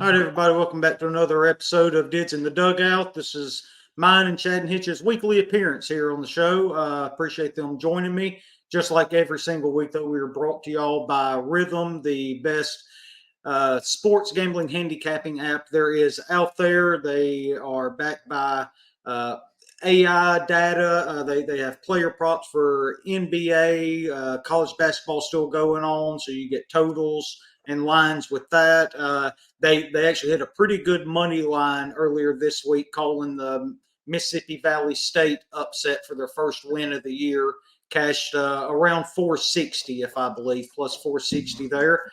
All right, everybody, welcome back to another episode of Dids in the Dugout. This is mine and Chad and Hitch's weekly appearance here on the show. Appreciate them joining me. Just like every single week that we are brought to y'all by Rhythm, the best sports gambling handicapping app there is out there. They are backed by AI data. They have player props for NBA, college basketball still going on, so you get totals and lines with that. They actually hit a pretty good money line earlier this week, calling the Mississippi Valley State upset for their first win of the year. Cashed around 460, if I believe, plus 460 there.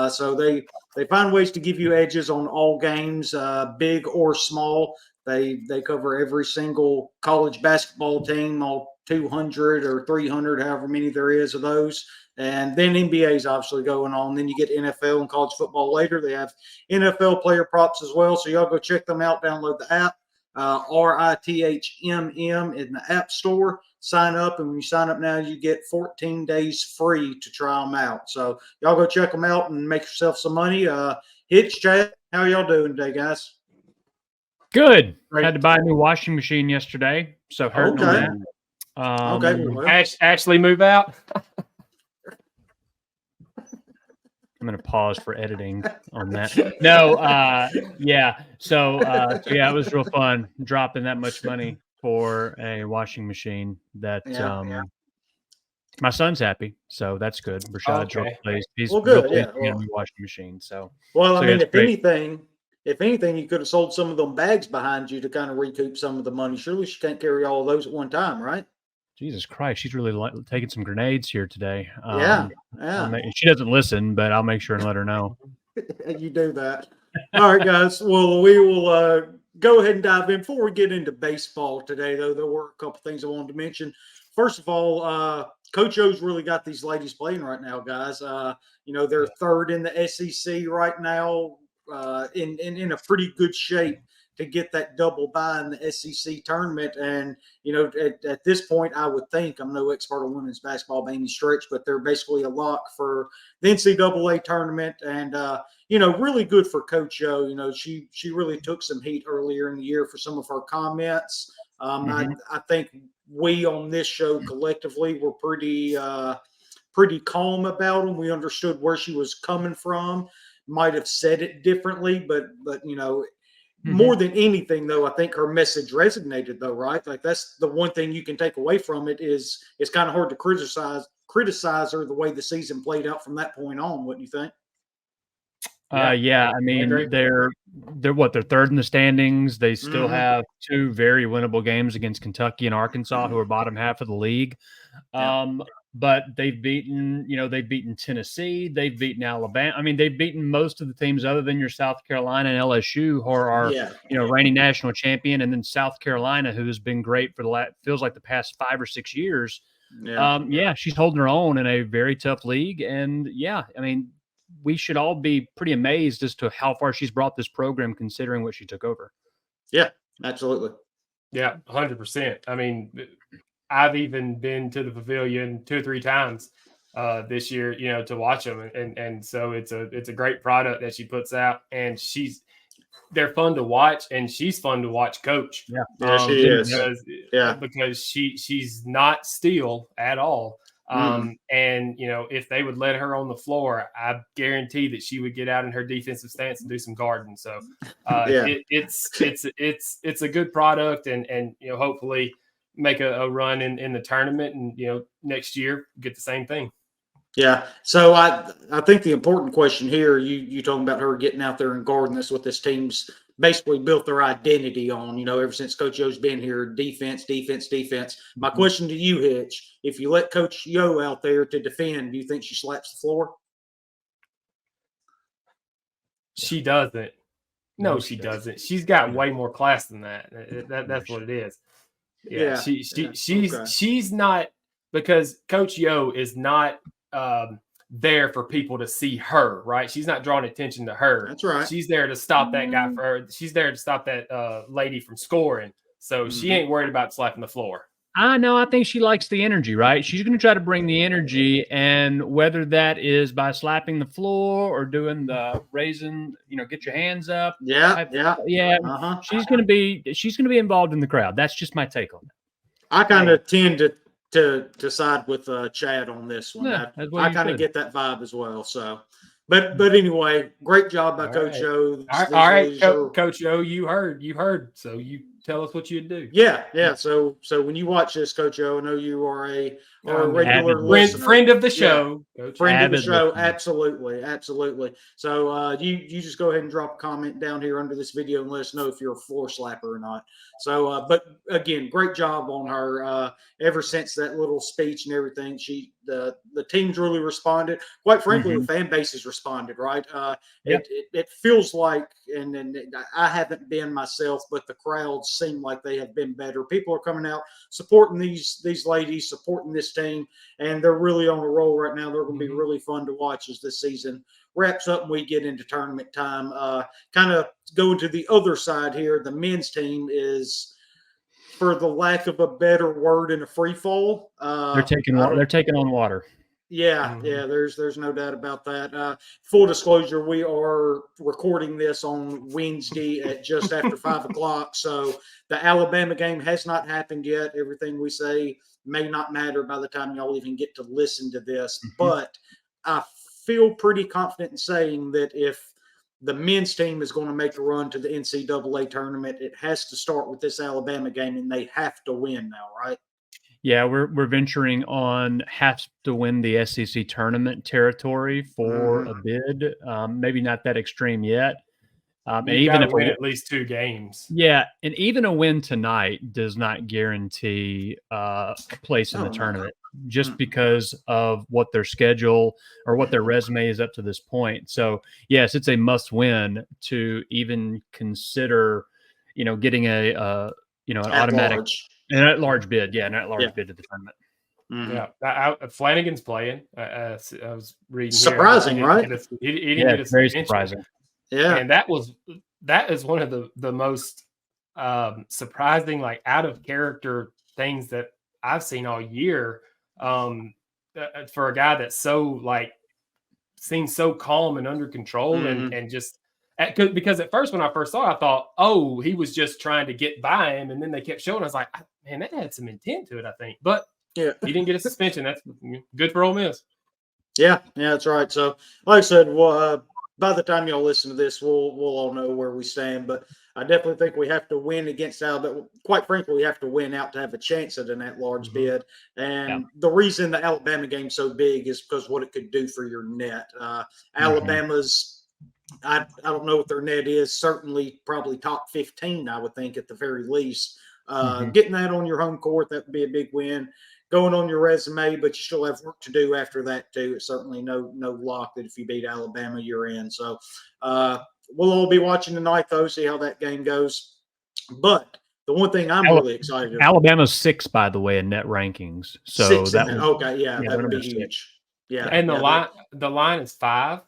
So they find ways to give you edges on all games, big or small. They cover every single college basketball team, all 200 or 300, however many there is of those. And then NBA is obviously going on. Then you get NFL and college football later. They have NFL player props as well. So y'all go check them out. Download the app, RITHMM in the App Store. Sign up, and when you sign up now, you get 14 days free to try them out. So y'all go check them out and make yourself some money. Hitch, Chad, how y'all doing today, guys? Good. Great. Had to buy a new washing machine yesterday, so hurting on that. Okay. Actually move out. I'm going to pause for editing on that. No, yeah. So yeah, it was real fun dropping that much money for a washing machine. That my son's happy, so that's good. Rashad's real pleased. He's good. Real pleased a new washing machine. So I mean, if anything, you could have sold some of them bags behind you to kind of recoup some of the money. Surely she can't carry all of those at one time, right? Jesus Christ, she's really taking some grenades here today. Yeah. She doesn't listen, but I'll make sure and let her know. You do that. All right, guys. Well, we will go ahead and dive in. Before we get into baseball today, though, there were a couple things I wanted to mention. First of all, Coach O's really got these ladies playing right now, guys. They're third in the SEC right now, in a pretty good shape to get that double bye in the SEC tournament. And, at this point, I would think, I'm no expert on women's basketball by any stretch, but they're basically a lock for the NCAA tournament. And, really good for Coach O. She really took some heat earlier in the year for some of her comments. I think we on this show collectively were pretty calm about them. We understood where she was coming from, might have said it differently, but more than anything, though, I think her message resonated, though, right? Like, that's the one thing you can take away from it is it's kind of hard to criticize her the way the season played out from that point on. Wouldn't you think? Yeah. I mean, they're third in the standings. They still have two very winnable games against Kentucky and Arkansas, who are bottom half of the league. But they've beaten Tennessee. They've beaten Alabama. I mean, they've beaten most of the teams other than your South Carolina and LSU, who are reigning national champion, and then South Carolina, who has been great for feels like the past 5 or 6 years. She's holding her own in a very tough league, and I mean, we should all be pretty amazed as to how far she's brought this program, considering what she took over. Yeah, absolutely. Yeah, 100%. I mean, I've even been to the pavilion 2 or 3 times this year, to watch them. And so it's a great product that she puts out, and they're fun to watch, and she's fun to watch coach. Yeah, she is. Because she's not steel at all. And, if they would let her on the floor, I guarantee that she would get out in her defensive stance and do some guarding. So it's a good product, and hopefully make a run in the tournament, and next year get the same thing. Yeah. So I think the important question here, you talking about her getting out there and guarding, this what this team's basically built their identity on, ever since Coach O's been here, defense. My question to you, Hitch, if you let Coach O out there to defend, do you think she slaps the floor? She doesn't. No, she doesn't. She's got way more class than that. That's what it is. Yeah. She's not, because Coach Yo is not there for people to see her, right? She's not drawing attention to her. That's right. She's there to stop that guy for her. She's there to stop that lady from scoring. So she ain't worried about slapping the floor. I know. I think she likes the energy, right? She's going to try to bring the energy, and whether that is by slapping the floor or doing the raising, get your hands up. Yeah. She's going to be involved in the crowd. That's just my take on it. I kind of tend to side with Chad on this one. Yeah, I kind of get that vibe as well. So, but anyway, great job by Coach O. All right, Coach O, you heard. So you tell us what you'd do. Yeah. So when you watch this, Coach O, I know you are a regular listener. Friend of the show. Yeah. Friend of the show. Absolutely. So you just go ahead and drop a comment down here under this video and let us know if you're a floor slapper or not. So, but again, great job on her. Ever since that little speech and everything, the team's really responded. Quite frankly, the fan base has responded, right? It feels like, and I haven't been myself, but the crowds seem like they have been better. People are coming out supporting these ladies, supporting this team, and they're really on a roll right now. They're going to be really fun to watch as this season wraps up and we get into tournament time. Kind of going to the other side here, the men's team is, for the lack of a better word, in a free fall. They're taking on water. Yeah, there's no doubt about that. Full disclosure, we are recording this on Wednesday at just after 5 o'clock. So the Alabama game has not happened yet. Everything we say may not matter by the time y'all even get to listen to this. But I feel pretty confident in saying that if the men's team is going to make a run to the NCAA tournament, it has to start with this Alabama game, and they have to win now, right? Yeah, we're venturing on have to win the SEC tournament territory for a bid. Maybe not that extreme yet. And even if we win at least 2 games. Yeah, and even a win tonight does not guarantee a place in the tournament, just because of what their schedule or what their resume is up to this point. So yes, it's a must-win to even consider, getting an automatic. An at-large bid, an at-large bid to the tournament. Yeah, Flanagan's playing. I was reading. Surprising, right? He didn't get a very suspension. surprising. Yeah, and that is one of the most surprising, like, out of character things that I've seen all year. For a guy that's so, like, seems so calm and under control, and just. Because at first, when I first saw it, I thought, oh, he was just trying to get by him. And then they kept showing. I was like, man, that had some intent to it, I think. But he didn't get a suspension. That's good for Ole Miss. Yeah, that's right. So, like I said, by the time y'all listen to this, we'll all know where we stand. But I definitely think we have to win against Alabama. Quite frankly, we have to win out to have a chance at an at-large bid. And the reason the Alabama game's so big is because what it could do for your net. Alabama's – I don't know what their net is. Certainly, probably top 15, I would think, at the very least. Getting that on your home court, that would be a big win. Going on your resume, but you still have work to do after that, too. It's certainly no lock that if you beat Alabama, you're in. So we'll all be watching tonight, though, see how that game goes. But the one thing I'm really excited about. Alabama's 6, by the way, in net rankings. So that would be huge. Yeah. And the line is 5.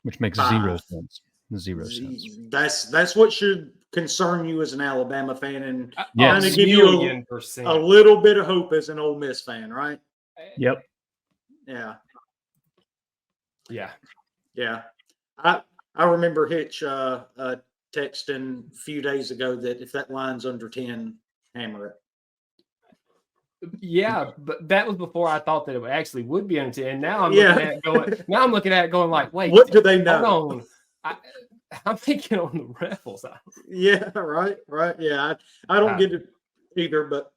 Which makes 0 sense. 0 sense. That's what should concern you as an Alabama fan, and kind of give you a little bit of hope as an Ole Miss fan, right? Yep. Yeah. Yeah. Yeah. I remember Hitch texting a few days ago that if that line's under 10, hammer it. Yeah, but that was before I thought that it actually would be under 10. Now I'm looking at it going like, wait, what do they know? I'm thinking on the Rebels. Yeah, right. Yeah, I don't get it either, but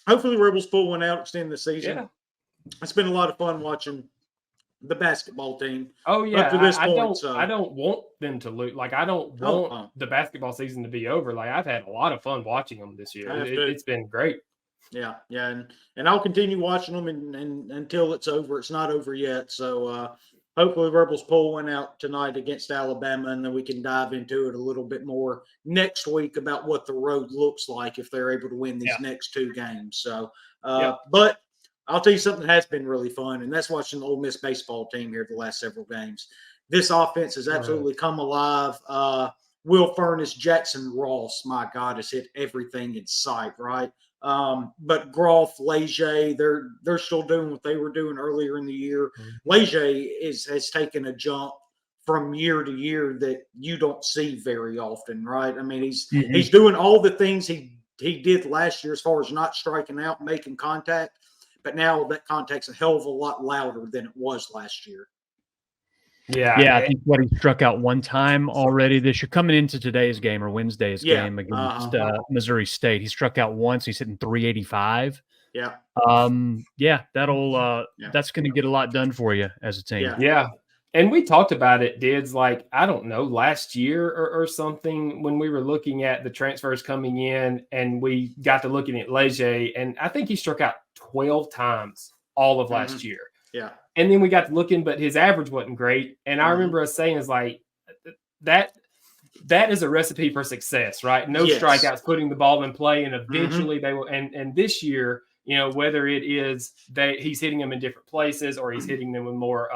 hopefully Rebels pull one out, extend the season. Yeah. It's been a lot of fun watching the basketball team. Oh yeah, up to this point, I don't want them to lose. Like, I don't want the basketball season to be over. Like, I've had a lot of fun watching them this year. It's been great. Yeah, and I'll continue watching them and until it's over. It's not over yet, so hopefully Rebels pull one out tonight against Alabama, and then we can dive into it a little bit more next week about what the road looks like if they're able to win these next 2 games. So, but I'll tell you something that has been really fun, and that's watching the Ole Miss baseball team here the last several games. This offense has absolutely come alive. Will Furnace, Jackson Ross, my God, has hit everything in sight, right? But Groff, Leger, they're still doing what they were doing earlier in the year. Leger has taken a jump from year to year that you don't see very often, right? I mean, he's doing all the things he did last year as far as not striking out, making contact, but now that contact's a hell of a lot louder than it was last year. Yeah, I think he struck out one time already this year. Coming into today's game or Wednesday's game against Missouri State, he struck out once. He's hitting 385. Yeah. That's going to get a lot done for you as a team. Yeah. And we talked about it, Dids, like, I don't know, last year or something when we were looking at the transfers coming in and we got to looking at Leger, and I think he struck out 12 times all of last year. Yeah. And then we got to looking, but his average wasn't great. And I remember us saying is like that is a recipe for success, right? No strikeouts, putting the ball in play, and eventually they will. And this year, you know, whether it is that he's hitting them in different places or he's hitting them with more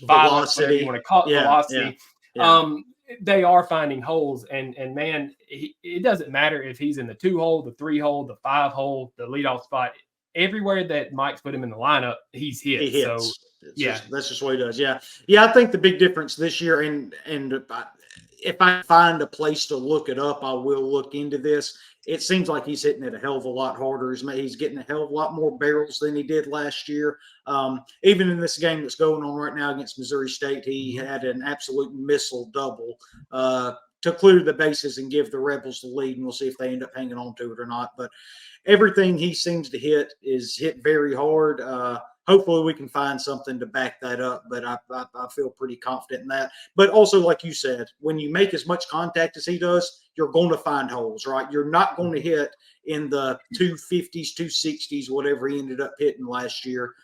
violence, whatever you want to call it, velocity. Yeah. They are finding holes, and man, it doesn't matter if he's in the 2-hole, the 3-hole, the 5-hole, the leadoff spot. Everywhere that Mike's put him in the lineup, he's hit. He hits. So that's just what he does. Yeah. I think the big difference this year, and if I find a place to look it up, I will look into this. It seems like he's hitting it a hell of a lot harder. He's getting a hell of a lot more barrels than he did last year. Even in this game that's going on right now against Missouri State, he had an absolute missile double to clear the bases and give the Rebels the lead, and we'll see if they end up hanging on to it or not. But everything he seems to hit is hit very hard. Hopefully we can find something to back that up, but I feel pretty confident in that. But also, like you said, when you make as much contact as he does, you're going to find holes, right? You're not going to hit in the 250s, 260s, whatever he ended up hitting last year,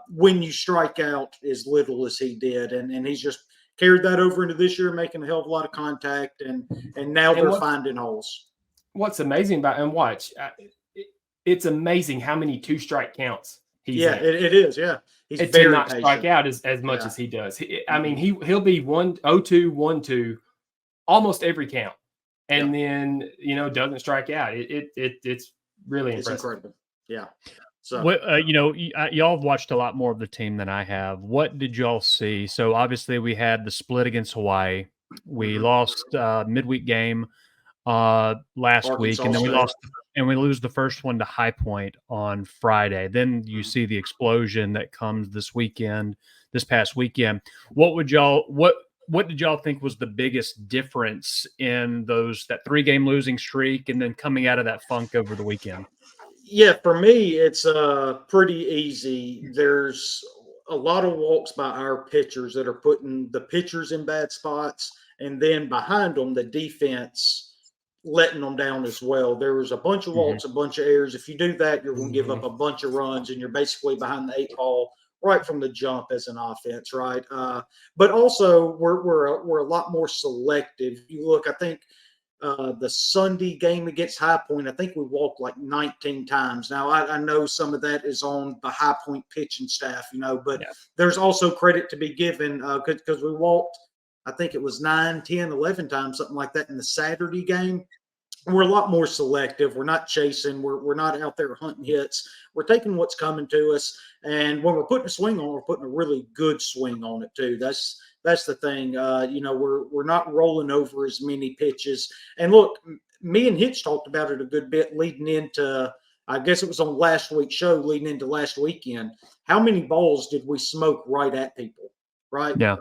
when you strike out as little as he did. And he's just carried that over into this year, making a hell of a lot of contact, and now they're finding holes. What's amazing about him, it's amazing how many 2-strike counts he's in. It is. Yeah. He's it's very not patient. Strike out as much as he does. I mean, he'll be 1-0-2, 1-2 almost every count. And then, you know, doesn't strike out. It's really impressive. It's incredible. Yeah. So, y'all have watched a lot more of the team than I have. What did y'all see? So obviously we had the split against Hawaii. We lost midweek game last week, and then we lose the first one to High Point on Friday. Then you see the explosion that comes this past weekend. What did y'all think was the biggest difference in that 3-game losing streak and then coming out of that funk over the weekend? Yeah, for me, it's pretty easy. There's a lot of walks by our pitchers that are putting the pitchers in bad spots, and then behind them, the defense letting them down as well. There was a bunch of walks, a bunch of errors. If you do that, you're going to give up a bunch of runs, and you're basically behind the 8 ball right from the jump as an offense, right? But also, we're a lot more selective. You look, I think, the Sunday game against High Point, I think we walked like 19 times. Now, I know some of that is on the High Point pitching staff, but there's also credit to be given because we walked, I think it was 9, 10, 11 times, something like that in the Saturday game. We're a lot more selective. We're not chasing. We're not out there hunting hits. We're taking what's coming to us. And when we're putting a swing on, we're putting a really good swing on it too. That's the thing. We're not rolling over as many pitches. And look, me and Hitch talked about it a good bit leading into, I guess it was on last week's show, leading into last weekend. How many balls did we smoke right at people? Right? Yeah.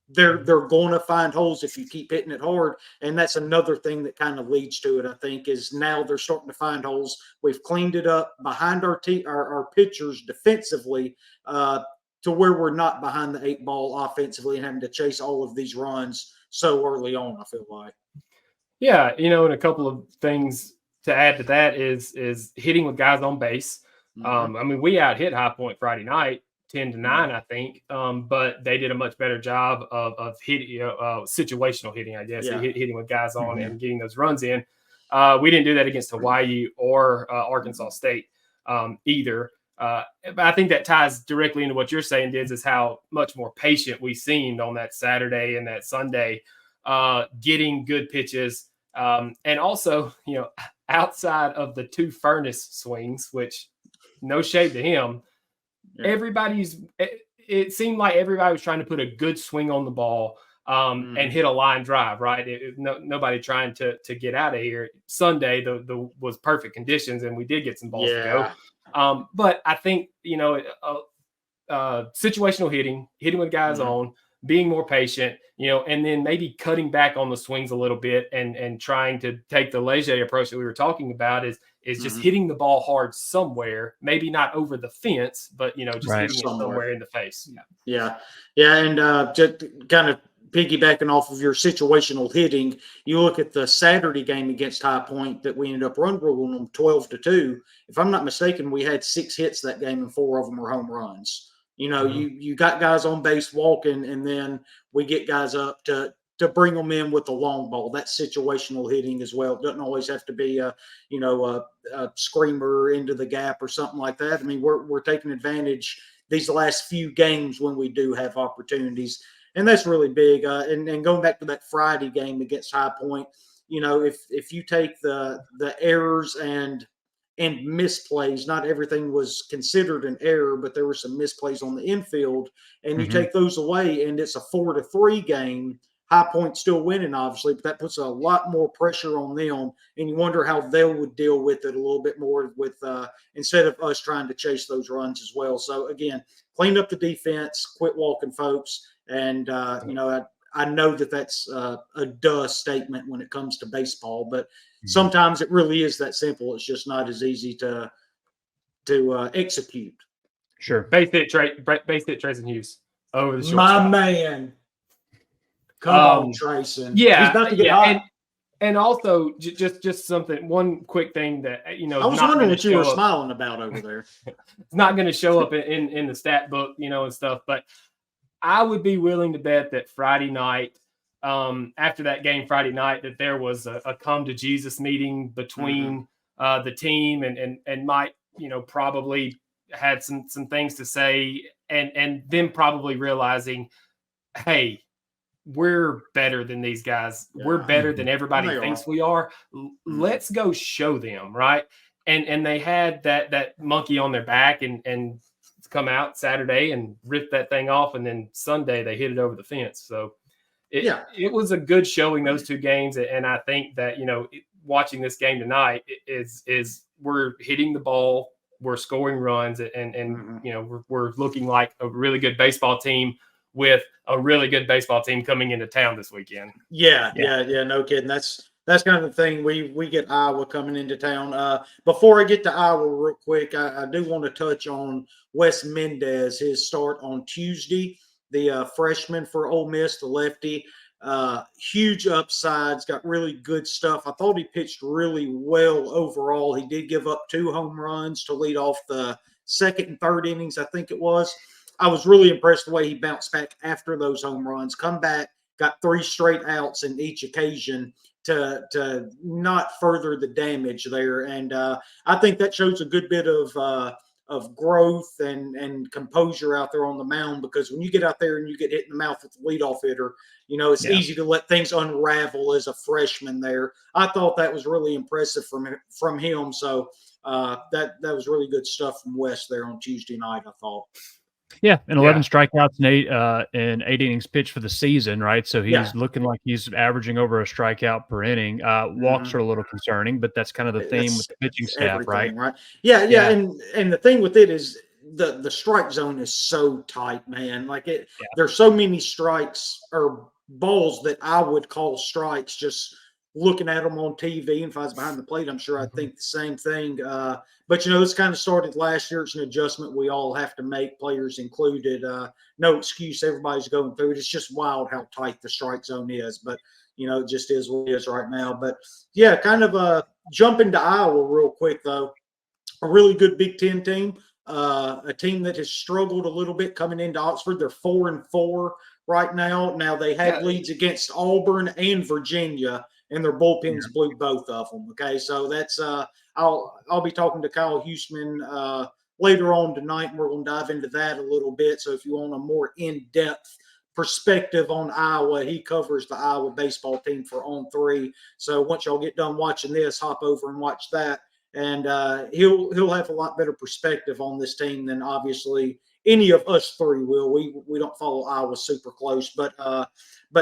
They're going to find holes if you keep hitting it hard. And that's another thing that kind of leads to it, I think, is now they're starting to find holes. We've cleaned it up behind our pitchers defensively to where we're not behind the 8 ball offensively and having to chase all of these runs so early on, I feel like. Yeah, and a couple of things to add to that is hitting with guys on base. We out-hit High Point Friday night, 10-9, I think. But they did a much better job of hitting, situational hitting, I guess, hitting with guys on and getting those runs in. We didn't do that against Hawaii or Arkansas State either. But I think that ties directly into what you're saying, Dids, is how much more patient we seemed on that Saturday and that Sunday, getting good pitches, And also, outside of the 2 furnace swings, which no shade to him, it seemed like everybody was trying to put a good swing on the ball and hit a line drive, right? Nobody trying to get out of here. Sunday was perfect conditions, and we did get some balls to go. But I think, situational hitting with guys on, being more patient, and then maybe cutting back on the swings a little bit and trying to take the léger approach that we were talking about is just hitting the ball hard somewhere, maybe not over the fence, but, just hitting it somewhere in the face. Yeah. And just kind of piggybacking off of your situational hitting, you look at the Saturday game against High Point that we ended up run ruling them 12-2. If I'm not mistaken, we had 6 hits that game and 4 of them were home runs. You got guys on base walking, and then we get guys up to bring them in with the long ball. That's situational hitting as well. It doesn't always have to be a screamer into the gap or something like that. I mean, we're taking advantage these last few games when we do have opportunities, and that's really big. And going back to that Friday game against High Point, if you take the errors and misplays, not everything was considered an error, but there were some misplays on the infield, and you take those away, and it's a 4-3 game. High Point still winning, obviously, but that puts a lot more pressure on them, and you wonder how they would deal with it a little bit more with instead of us trying to chase those runs as well. So again, clean up the defense, quit walking folks, and I know that that's a duh statement when it comes to baseball, but sometimes it really is that simple. It's just not as easy to execute. Sure. Base hit Trayson Hughes over the shortstop. My man. Come on, Trayson. Yeah. He's about to get hot. And also, just something, one quick thing that, I was wondering what you were smiling about over there. It's not going to show up in the stat book, and stuff, but I would be willing to bet that Friday night, after that game Friday night, that there was a come to Jesus meeting between the team and Mike, probably had some things to say, and them probably realizing, hey, we're better than these guys. Yeah. We're better than everybody thinks we are. Let's go show them, right? And they had that monkey on their back and come out Saturday and rip that thing off, and then Sunday they hit it over the fence. So it was a good showing, those 2 games, and I think that watching this game tonight is we're hitting the ball, we're scoring runs, and we're looking like a really good baseball team with a really good baseball team coming into town this weekend. Yeah, no kidding. That's kind of the thing. We get Iowa coming into town. Before I get to Iowa real quick, I do want to touch on Wes Mendez, his start on Tuesday, the freshman for Ole Miss, the lefty. Huge upsides, got really good stuff. I thought he pitched really well overall. He did give up 2 home runs to lead off the second and third innings, I think it was. I was really impressed the way he bounced back after those home runs, come back, got 3 straight outs in each occasion to not further the damage there. And I think that shows a good bit of growth and composure out there on the mound, because when you get out there and you get hit in the mouth with the leadoff hitter, it's easy to let things unravel as a freshman there. I thought that was really impressive from him. So that was really good stuff from Wes there on Tuesday night, I thought. Yeah, and 11 strikeouts and 8 innings pitched for the season, right? So he's looking like he's averaging over a strikeout per inning. Walks are a little concerning, but that's kind of the theme with the pitching staff, right? Yeah. And the thing with it is the strike zone is so tight, man. Like there's so many strikes or balls that I would call strikes just looking at them on TV. And if I was behind the plate, I'm sure I'd think the same thing. But, this kind of started last year. It's an adjustment we all have to make, players included. No excuse. Everybody's going through it. It's just wild how tight the strike zone is. But, it just is what it is right now. But, yeah, kind of jump into Iowa real quick, though. A really good Big Ten team. A team that has struggled a little bit coming into Oxford. They're 4-4 right now. Now, they had leads against Auburn and Virginia, and their bullpens blew both of them. Okay, so that's I'll be talking to Kyle Huseman later on tonight, and we're going to dive into that a little bit. So if you want a more in-depth perspective on Iowa. He covers the Iowa baseball team for On 3. So once y'all get done watching this, hop over and watch that. And he'll have a lot better perspective on this team than obviously any of us three will. We don't follow Iowa super close, but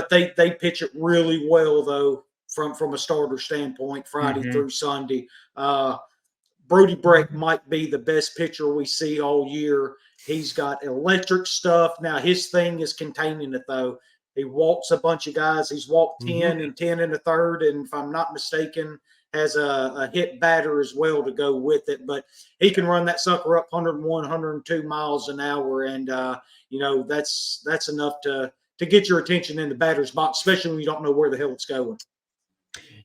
they pitch it really well though from a starter standpoint, Friday through Sunday. Brody Brecht might be the best pitcher we see all year. He's got electric stuff. Now his thing is containing it though. He walks a bunch of guys. He's walked 10 and 10 in the third, and if I'm not mistaken, has a hit batter as well to go with it. But he can run that sucker up 101, 102 miles an hour, and that's enough to get your attention in the batter's box, especially when you don't know where the hell it's going.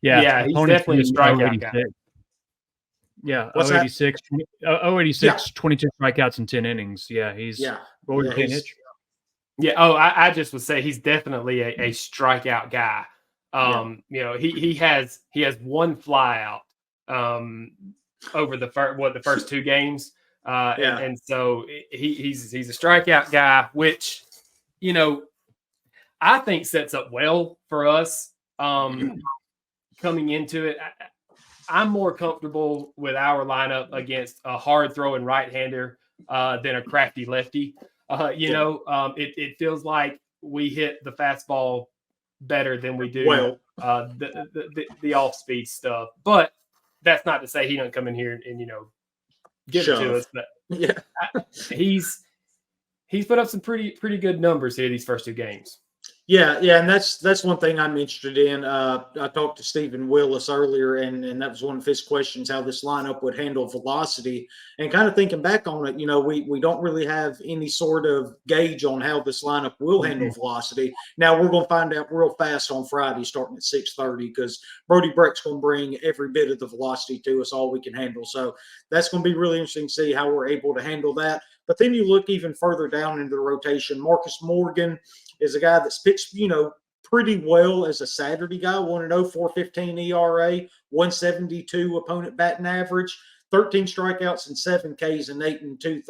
Yeah, he's definitely a strikeout guy. Yeah, What's 086, 22 strikeouts in 10 innings. Yeah, he's I just would say he's definitely a strikeout guy. He has one flyout over the first two games. And so he's a strikeout guy, which, I think sets up well for us coming into it. I'm more comfortable with our lineup against a hard throwing right-hander than a crafty lefty. It feels like we hit the fastball better than we do the off-speed stuff. But that's not to say he doesn't come in here and give it to us. But he's put up some pretty good numbers here these first two games. Yeah, and that's one thing I'm interested in. I talked to Stephen Willis earlier, and that was one of his questions, how this lineup would handle velocity. And kind of thinking back on it, we don't really have any sort of gauge on how this lineup will handle velocity. Now, we're going to find out real fast on Friday starting at 6:30 because Brody Brecht's going to bring every bit of the velocity to us, all we can handle. So that's going to be really interesting to see how we're able to handle that. But then you look even further down into the rotation. Marcus Morgan is a guy that's pitched, pretty well as a Saturday guy. 1-0, 4.15 ERA, 172 opponent batting average, 13 strikeouts and 7 Ks in 8 2/3.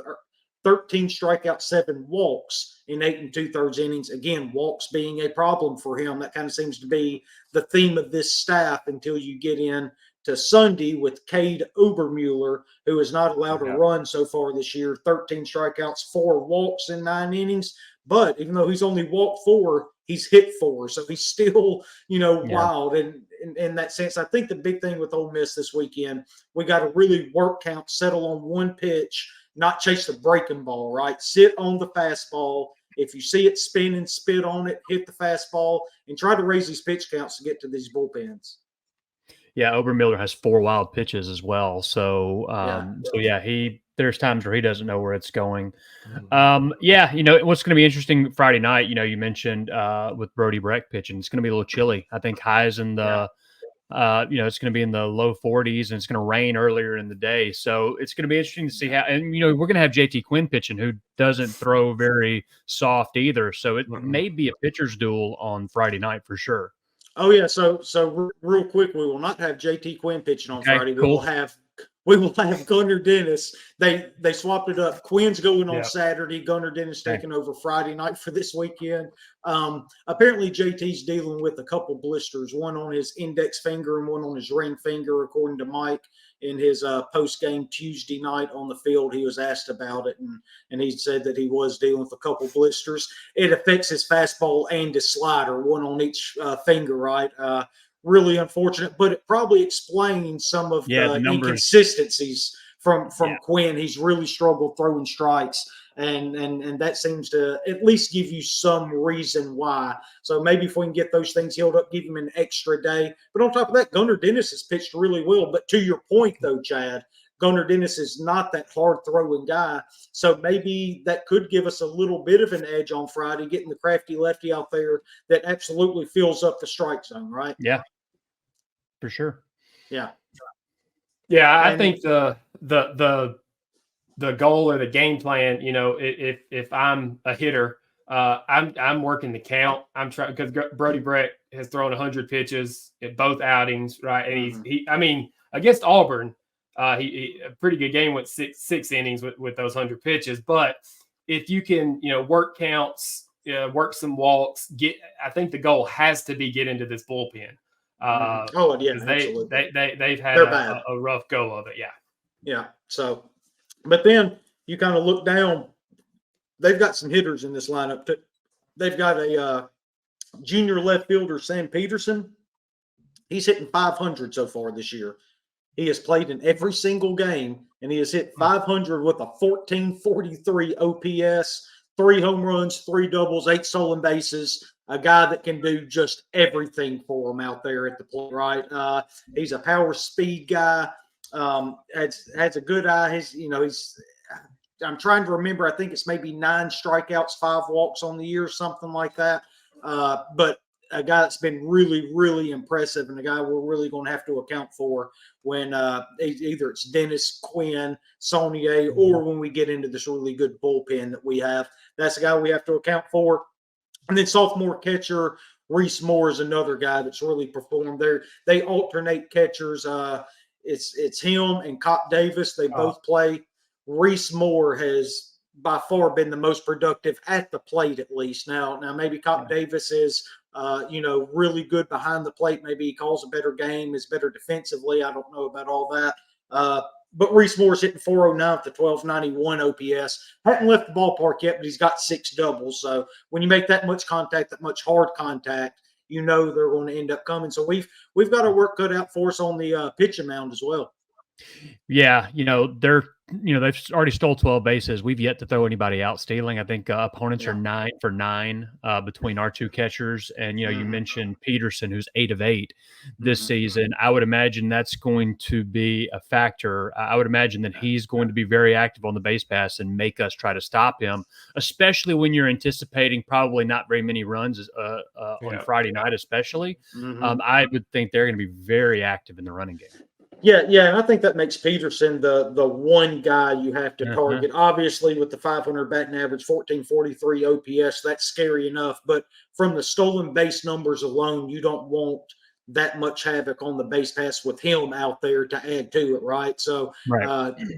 13 strikeouts, 7 walks in 8 2/3 innings. Again, walks being a problem for him. That kind of seems to be the theme of this staff until you get in to Sunday with Cade Obermuller, who is not allowed to run so far this year. 13 strikeouts, 4 walks in 9 innings. But even though he's only walked 4, he's hit 4. So he's still, wild. And in that sense, I think the big thing with Ole Miss this weekend, we got to really work count, settle on one pitch, not chase the breaking ball, right? Sit on the fastball. If you see it spin and spit on it, hit the fastball, and try to raise these pitch counts to get to these bullpens. Yeah, Obermuller has 4 wild pitches as well. So, there's times where he doesn't know where it's going. What's going to be interesting Friday night, you mentioned with Brody Brecht pitching, it's going to be a little chilly. I think highs in the, it's going to be in the low 40s, and it's going to rain earlier in the day. So it's going to be interesting to see how, and, we're going to have JT Quinn pitching, who doesn't throw very soft either. So it may be a pitcher's duel on Friday night for sure. Oh yeah, so real quick, we will not have JT Quinn pitching on Friday. Cool. We will have Gunnar Dennis. They swapped it up. Quinn's going on Saturday. Gunnar Dennis taking over Friday night for this weekend. Apparently, JT's dealing with a couple blisters, one on his index finger and one on his ring finger, according to Mike in his post-game Tuesday night on the field. He was asked about it, and he said that he was dealing with a couple blisters. It affects his fastball and his slider, one on each finger, right? Really unfortunate, but it probably explains some of the inconsistencies from Quinn. He's really struggled throwing strikes, and that seems to at least give you some reason why. So maybe if we can get those things healed up, give him an extra day. But on top of that, Gunnar Dennis has pitched really well. But to your point, though, Chad, Gunnar Dennis is not that hard-throwing guy. So maybe that could give us a little bit of an edge on Friday, getting the crafty lefty out there that absolutely fills up the strike zone, right? Yeah, for sure. Yeah. Yeah, I think the goal or the game plan, if I'm a hitter, I'm working the count. I'm trying, because Brody Brecht has thrown 100 pitches at both outings, right? And he against Auburn, he a pretty good game with six innings with those 100 pitches. But if you can, work counts, work some walks. I think the goal has to be get into this bullpen. Absolutely. They've had a rough go of it. Yeah. Yeah. So, but then you kind of look down. They've got some hitters in this lineup too. They've got a junior left fielder, Sam Peterson. He's hitting 500 so far this year. He has played in every single game, and he has hit 500 with a 1443 OPS, 3 home runs, 3 doubles, 8 stolen bases. A guy that can do just everything for him out there at the plate, right? He's a power speed guy. Has a good eye. I'm trying to remember. I think it's maybe 9 strikeouts, 5 walks on the year, something like that. But a guy that's been really, really impressive, and a guy we're really going to have to account for when either it's Dennis, Quinn, Saunier, or when we get into this really good bullpen that we have. That's a guy we have to account for. And then sophomore catcher Reese Moore is another guy that's really performed there. They alternate catchers. It's him and Cop Davis. They both play. Reese Moore has by far been the most productive at the plate, at least. Now maybe Cop Davis is, really good behind the plate. Maybe he calls a better game, is better defensively. I don't know about all that. But Reese Moore's hitting 409 with the 1291 OPS. Hadn't left the ballpark yet, but he's got 6 doubles. So when you make that much contact, that much hard contact, they're going to end up coming. So we've got our work cut out for us on the pitching mound as well. Yeah, they've already stole 12 bases. We've yet to throw anybody out stealing. I think opponents are 9 for 9 between our 2 catchers. And, you mentioned Peterson, who's 8 of 8 this season. I would imagine that's going to be a factor. I would imagine that he's going to be very active on the base pass and make us try to stop him, especially when you're anticipating probably not very many runs on Friday night, especially. I would think they're going to be very active in the running game. Yeah, and I think that makes Peterson the one guy you have to target. Obviously, with the 500 batting average, 1443 OPS, that's scary enough. But from the stolen base numbers alone, you don't want that much havoc on the base pass with him out there to add to it, right? So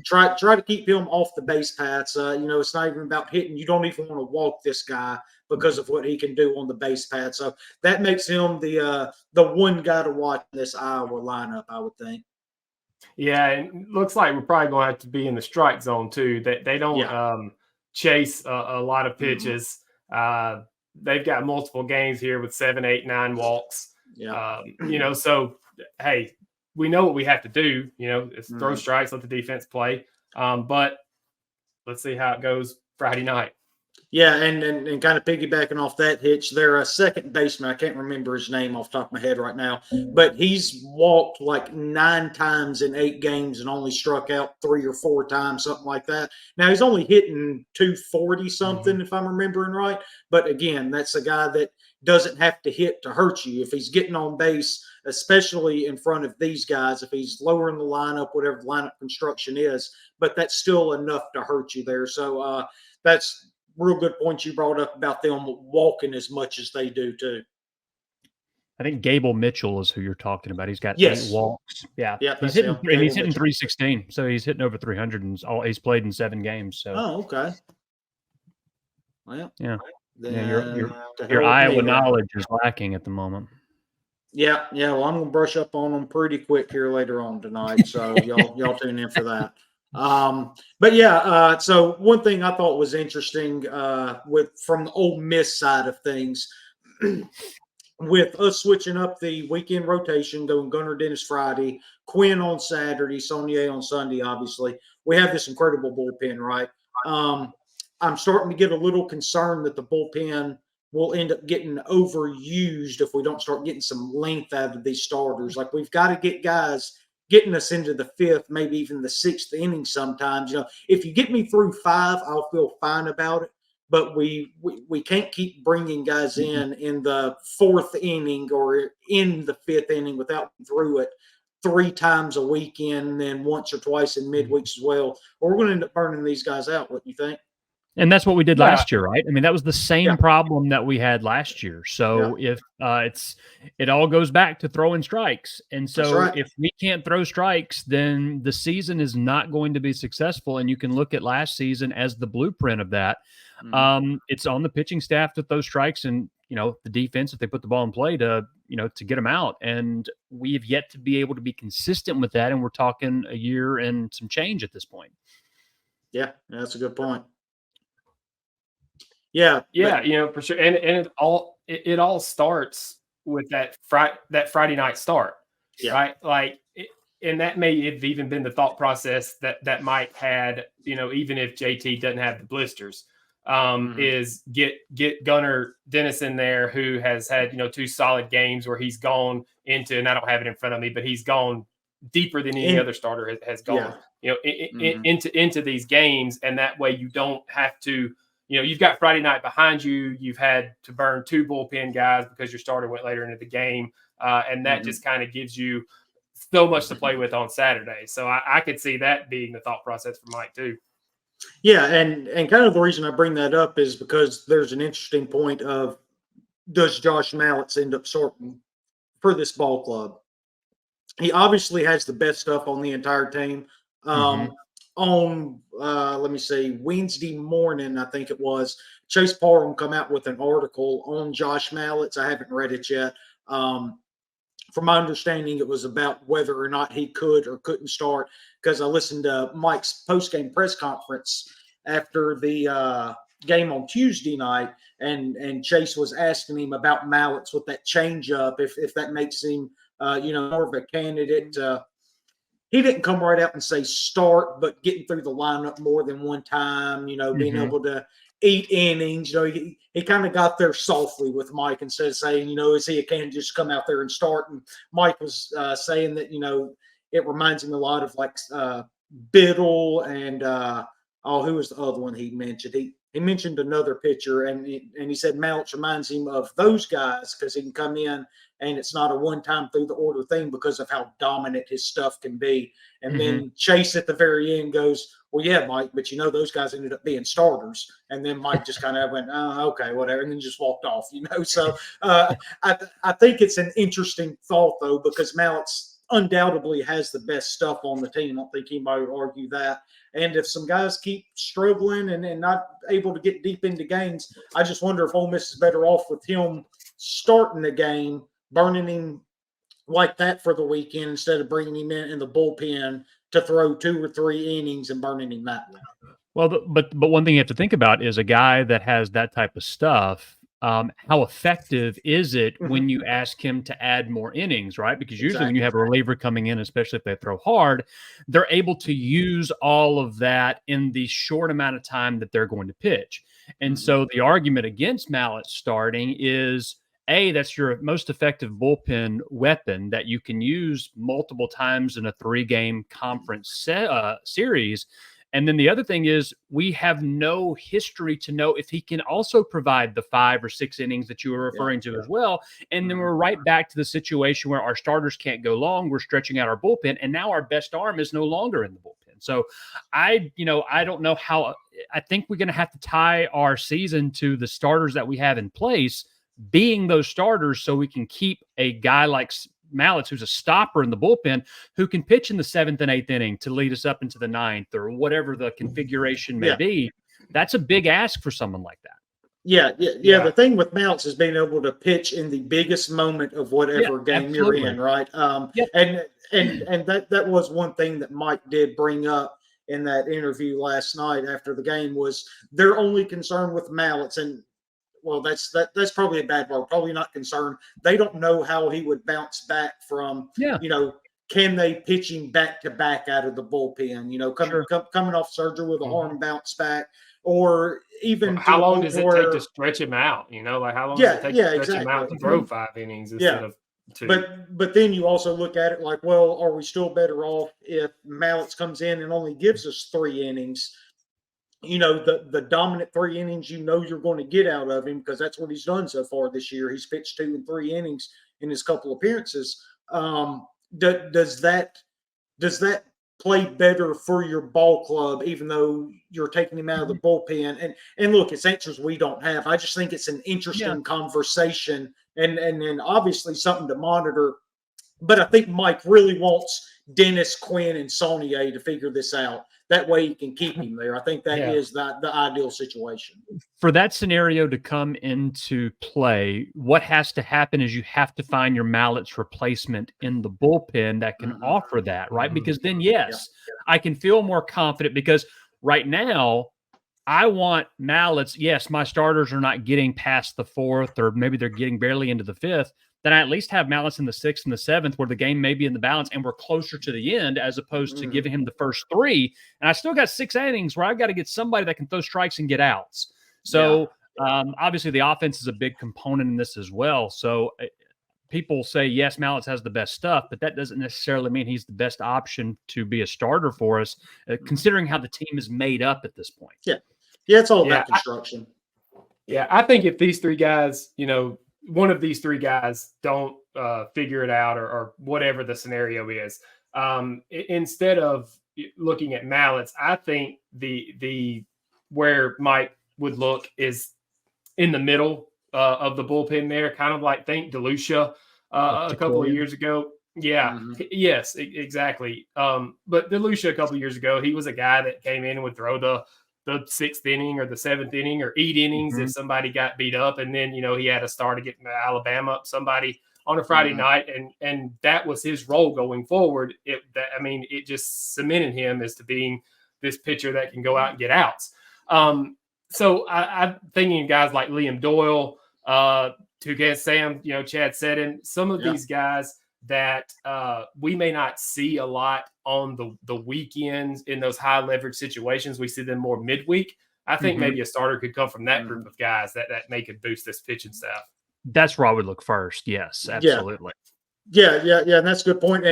try to keep him off the base paths. It's not even about hitting. You don't even want to walk this guy because of what he can do on the base path. So that makes him the one guy to watch in this Iowa lineup, I would think. Yeah, and it looks like we're probably going to have to be in the strike zone too. They don't chase a lot of pitches. They've got multiple games here with 7, 8, 9 walks. So hey, we know what we have to do. It's throw strikes, let the defense play. But let's see how it goes Friday night. Yeah, and kind of piggybacking off that hitch, they're a second baseman. I can't remember his name off the top of my head right now, but he's walked like 9 times in 8 games and only struck out 3 or 4 times, something like that. Now, he's only hitting 240-something, if I'm remembering right. But again, that's a guy that doesn't have to hit to hurt you. If he's getting on base, especially in front of these guys, if he's lowering the lineup, whatever the lineup construction is, but that's still enough to hurt you there. So that's real good point you brought up about them walking as much as they do too. I think Gable Mitchell is who you're talking about. He's got 8 walks. Yeah, he's hitting 316. So he's hitting over 300 and he's played in 7 games. So okay. Well, your Iowa knowledge is lacking at the moment. Yeah. Well, I'm gonna brush up on them pretty quick here later on tonight. So y'all tune in for that. So one thing I thought was interesting from the Ole Miss side of things, with us switching up the weekend rotation, going Gunnar Dennis Friday, Quinn on Saturday, Saunier on Sunday, obviously, we have this incredible bullpen, right? I'm starting to get a little concerned that the bullpen will end up getting overused if we don't start getting some length out of these starters. Like, we've got to get guys getting us into the 5th, maybe even the 6th inning sometimes. If you get me through 5, I'll feel fine about it. But we can't keep bringing guys in the 4th inning or in the 5th inning without through it 3 times a weekend, and then once or twice in midweeks as well. Or we're going to end up burning these guys out. What do you think? And that's what we did last year, right? I mean, that was the same problem that we had last year. So if it all goes back to throwing strikes. And so if we can't throw strikes, then the season is not going to be successful. And you can look at last season as the blueprint of that. It's on the pitching staff to throw strikes and, the defense, if they put the ball in play to get them out. And we have yet to be able to be consistent with that. And we're talking a year and some change at this point. Yeah, that's a good point. Yeah, for sure. And it all starts with that Friday night start, right? Like, and that may have even been the thought process that Mike had, even if JT doesn't have the blisters, is get Gunnar Dennis in there, who has had 2 solid games where he's gone into, and I don't have it in front of me, but he's gone deeper than any other starter has gone, into these games, and that way you don't have to. You've got Friday night behind you. You've had to burn 2 bullpen guys because your starter went later into the game. And that just kind of gives you so much to play with on Saturday. So I could see that being the thought process for Mike too. Yeah. And kind of the reason I bring that up is because there's an interesting point of, does Josh Mallitz end up sorting for this ball club? He obviously has the best stuff on the entire team. On let me see, Wednesday morning, I think it was, Chase Parham come out with an article on Josh Mallitz. I haven't read it yet. From my understanding, it was about whether or not he could or couldn't start, because I listened to Mike's post-game press conference after the game on Tuesday night, and Chase was asking him about Mallitz with that changeup, if that makes him more of a candidate. He didn't come right out and say start, but getting through the lineup more than one time, being able to eat innings. He kind of got there softly with Mike instead of saying, is he a candidate just come out there and start? And Mike was saying that, it reminds him a lot of like Biddle and who was the other one he mentioned? He mentioned another pitcher, and he said Mallitz reminds him of those guys because he can come in and it's not a one-time through the order thing because of how dominant his stuff can be. And then Chase at the very end goes, well, yeah, Mike, but those guys ended up being starters. And then Mike just kind of went, oh, okay, whatever, and then just walked off, So I think it's an interesting thought, though, because Mallitz undoubtedly has the best stuff on the team. I don't think anybody would argue that. And if some guys keep struggling and not able to get deep into games, I just wonder if Ole Miss is better off with him starting the game, burning him like that for the weekend instead of bringing him in the bullpen to throw 2 or 3 innings and burning him that way. Well, but one thing you have to think about is a guy that has that type of stuff. How effective is it when you ask him to add more innings, right? Because usually when you have a reliever coming in, especially if they throw hard, they're able to use all of that in the short amount of time that they're going to pitch. And so the argument against Mallitz starting is, that's your most effective bullpen weapon that you can use multiple times in a 3-game conference series. And then the other thing is we have no history to know if he can also provide the 5 or 6 innings that you were referring to as well. And then we're right back to the situation where our starters can't go long. We're stretching out our bullpen, and now our best arm is no longer in the bullpen. So I don't know how. I think we're going to have to tie our season to the starters that we have in place being those starters, so we can keep a guy like Mallitz, who's a stopper in the bullpen, who can pitch in the 7th and 8th inning to lead us up into the 9th or whatever the configuration may be. That's a big ask for someone like that. Yeah. The thing with Mallitz is being able to pitch in the biggest moment of whatever game you're in, right? And that was one thing that Mike did bring up in that interview last night after the game was their only concern with Mallitz, and well, that's probably a bad word. Probably not concerned. They don't know how he would bounce back from, can they pitch him back to back out of the bullpen, coming off surgery with an arm bounce back, or even how long does it take to stretch him out? Like how long does it take to stretch him out to throw 5 innings instead of 2? But then you also look at it like, well, are we still better off if Mallitz comes in and only gives us 3 innings? The dominant 3 innings, you're going to get out of him because that's what he's done so far this year. He's pitched 2 and 3 innings in his couple appearances. Does that play better for your ball club, even though you're taking him out of the bullpen. And look, it's answers we don't have. I just think it's an interesting conversation and obviously something to monitor. But I think Mike really wants Dennis, Quinn, and Saunier to figure this out. That way he can keep him there. I think that is the ideal situation. For that scenario to come into play, what has to happen is you have to find your Mallett's replacement in the bullpen that can offer that, right? Because then, I can feel more confident because right now I want Mallett's. Yes, my starters are not getting past the 4th, or maybe they're getting barely into the 5th. Then I at least have Mallett's in the 6th and the 7th where the game may be in the balance and we're closer to the end as opposed to giving him the first 3. And I still got 6 innings where I've got to get somebody that can throw strikes and get outs. So obviously the offense is a big component in this as well. So people say, yes, Mallett's has the best stuff, but that doesn't necessarily mean he's the best option to be a starter for us, considering how the team is made up at this point. Yeah, it's all about construction. I think if these 3 guys, one of these 3 guys don't figure it out or whatever the scenario is, instead of looking at Mallett's, I think the where Mike would look is in the middle of the bullpen there, kind of like think DeLucia a couple of years ago. Yes, exactly. But DeLucia a couple of years ago, he was a guy that came in and would throw the 6th inning or the 7th inning or 8 innings if somebody got beat up. And then, he had a start to get Alabama up somebody on a Friday night. And that was his role going forward. It just cemented him as to being this pitcher that can go out and get outs. So I'm thinking of guys like Liam Doyle, Toucan Sam, Chad Seddon, some of these guys that we may not see a lot on the weekends in those high leverage situations. We see them more midweek. I think maybe a starter could come from that group of guys that may could boost this pitching staff. That's where I would look first. Yes, absolutely. Yeah. And that's a good point.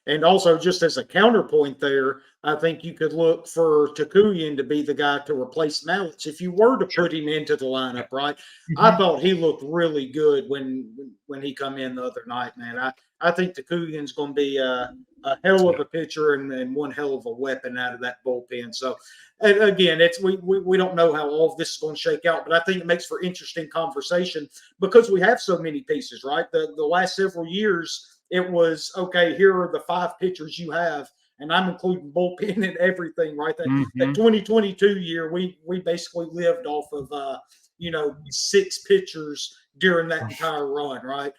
And also just as a counterpoint there, I think you could look for Takuyan to be the guy to replace Mallett's if you were to put him into the lineup, right? I thought he looked really good when he come in the other night, man. I think Takuyan's going to be a hell of a pitcher and one hell of a weapon out of that bullpen. So, and again, we don't know how all of this is going to shake out, but I think it makes for interesting conversation because we have so many pieces, right? The last several years, it was, okay, here are the 5 pitchers you have, and I'm including bullpen and everything, right? That 2022 year, we basically lived off of, 6 pitchers during that entire run, right?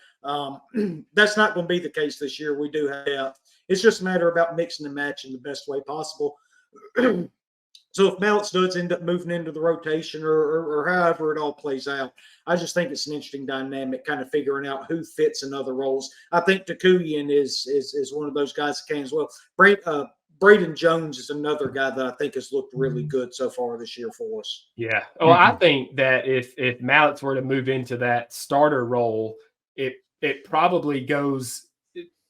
That's not going to be the case this year. We do have depth. It's just a matter about mixing and matching the best way possible. So if Mallett's does end up moving into the rotation or however it all plays out, I just think it's an interesting dynamic, kind of figuring out who fits in other roles. I think Takuyan is one of those guys that can as well. Braden Jones is another guy that I think has looked really good so far this year for us. Yeah. Well, I think that if Mallett's were to move into that starter role, it probably goes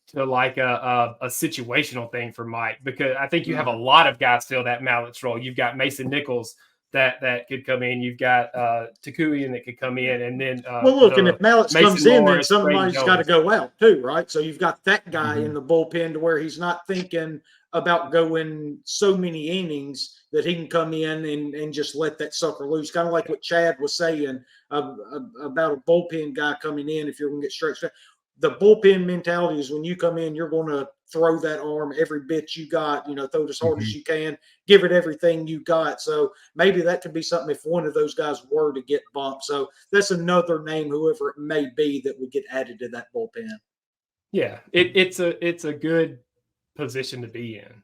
to like a situational thing for Mike, because I think you have a lot of guys fill that Mallett's role. You've got Mason Nichols that could come in. You've got Takuyan that could come in, and then and if Mallett's comes in, then somebody's got to go out too, right? So you've got that guy in the bullpen to where he's not thinking about going so many innings that he can come in and just let that sucker loose. Kind of like what Chad was saying about a bullpen guy coming in if you're going to get stretched out. The bullpen mentality is when you come in, you're going to throw that arm every bit you got, throw it as hard as you can, give it everything you got. So maybe that could be something if one of those guys were to get bumped. So that's another name, whoever it may be, that would get added to that bullpen. Yeah, it's a good position to be in.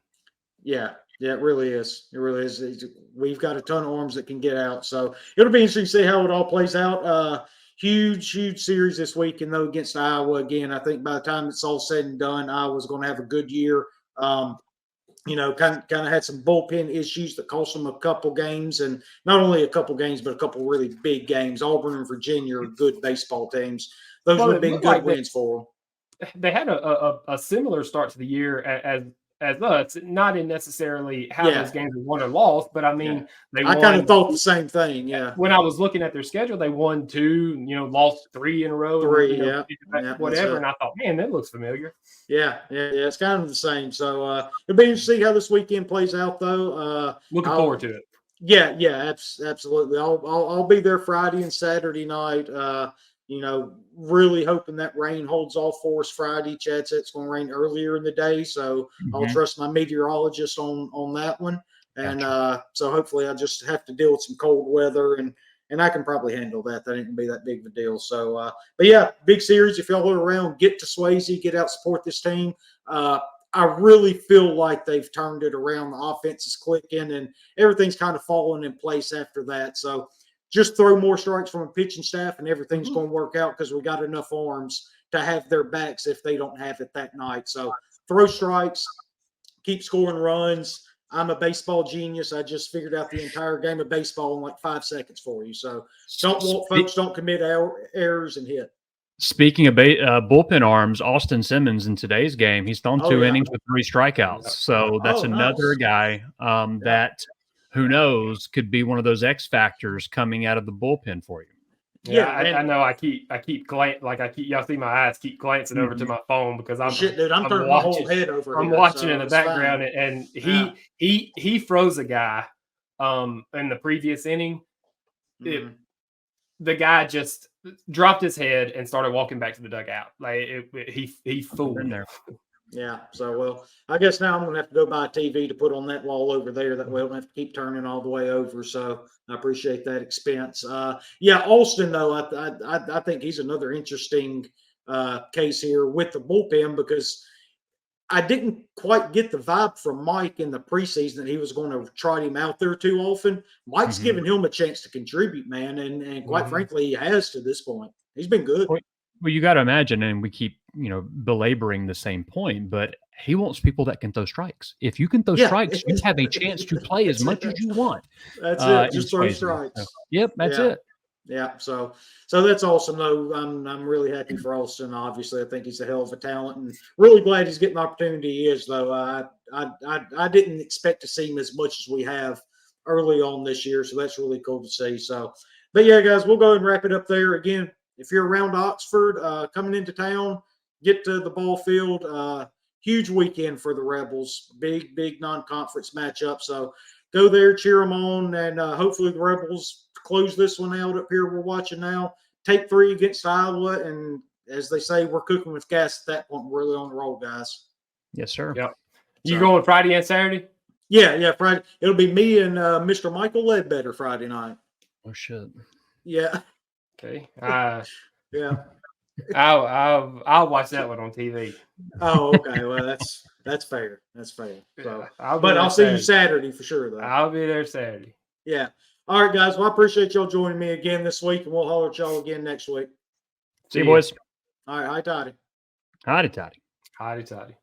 Yeah, it really is. It really is. We've got a ton of arms that can get out. So it'll be interesting to see how it all plays out. Huge series this weekend, though, against Iowa. Again, I think by the time it's all said and done, Iowa's going to have a good year. Kind of had some bullpen issues that cost them a couple games, and not only a couple games, but a couple really big games. Auburn and Virginia are good baseball teams. Those would have been good wins for them. They had a similar start to the year as as us, not in necessarily how those games were won or lost, but I mean, I kind of thought the same thing. Yeah. When I was looking at their schedule, they won 2, lost 3 in a row. Whatever. And I thought, man, that looks familiar. Yeah. It's kind of the same. So it'll be interesting to see how this weekend plays out, though. Looking forward to it. Yeah, absolutely. I'll be there Friday and Saturday night. Really hoping that rain holds off for us Friday. Chad said it's going to rain earlier in the day, so I'll trust my meteorologist on that one. And so hopefully I just have to deal with some cold weather, and I can probably handle that. That ain't going to be that big of a deal. So, but yeah, big series. If y'all are around, get to Swayze, get out, support this team. I really feel like they've turned it around. The offense is clicking, and everything's kind of falling in place after that. So just throw more strikes from a pitching staff, and everything's going to work out because we got enough arms to have their backs if they don't have it that night. So throw strikes, keep scoring runs. I'm a baseball genius. I just figured out the entire game of baseball in like 5 seconds for you. So don't commit errors and hit. Speaking of bullpen arms, Austin Simmons in today's game, he's thrown 2 innings with 3 strikeouts. So that's another guy that, who knows, could be one of those X factors coming out of the bullpen for you. Yeah, I know. I keep y'all see my eyes keep glancing over to my phone because I'm turning my whole head over. I'm watching in the background, and he froze a guy in the previous inning. The guy just dropped his head and started walking back to the dugout. Like he fooled in there. Yeah. So, well, I guess now I'm going to have to go buy a TV to put on that wall over there. That way I don't have to keep turning all the way over. So I appreciate that expense. Austin, though, I think he's another interesting case here with the bullpen because I didn't quite get the vibe from Mike in the preseason that he was going to trot him out there too often. Mike's giving him a chance to contribute, man. And quite frankly, he has to this point. He's been good. Well, you got to imagine, and we keep, belaboring the same point, but he wants people that can throw strikes. If you can throw strikes, you have a chance to play as much as you want. That's it. Just throw strikes. So, yep, that's it. Yeah. So that's awesome, though. I'm really happy for Austin. Obviously, I think he's a hell of a talent, and really glad he's getting the opportunity he is. Though I didn't expect to see him as much as we have early on this year, so that's really cool to see. So, but yeah, guys, we'll go ahead and wrap it up there. Again, if you're around Oxford, coming into town, get to the ball field. Huge weekend for the Rebels. Big non-conference matchup. So go there, cheer them on, and hopefully the Rebels close this one out up here we're watching now. Take 3 against Iowa, and as they say, we're cooking with gas at that point. We're really on the roll, guys. Yes, sir. Yep. You going Friday and Saturday? Yeah, Friday. It'll be me and Mr. Michael Ledbetter Friday night. Oh, shit. Yeah. Okay. Yeah. I'll watch that one on TV. Oh, okay. Well, that's fair. That's fair. So, I'll see you Saturday for sure, though. I'll be there Saturday. Yeah. All right, guys. Well, I appreciate y'all joining me again this week, and we'll holler at y'all again next week. See you, boys. All right. Hi, Toddy. Howdy, Toddy. Howdy, Toddy.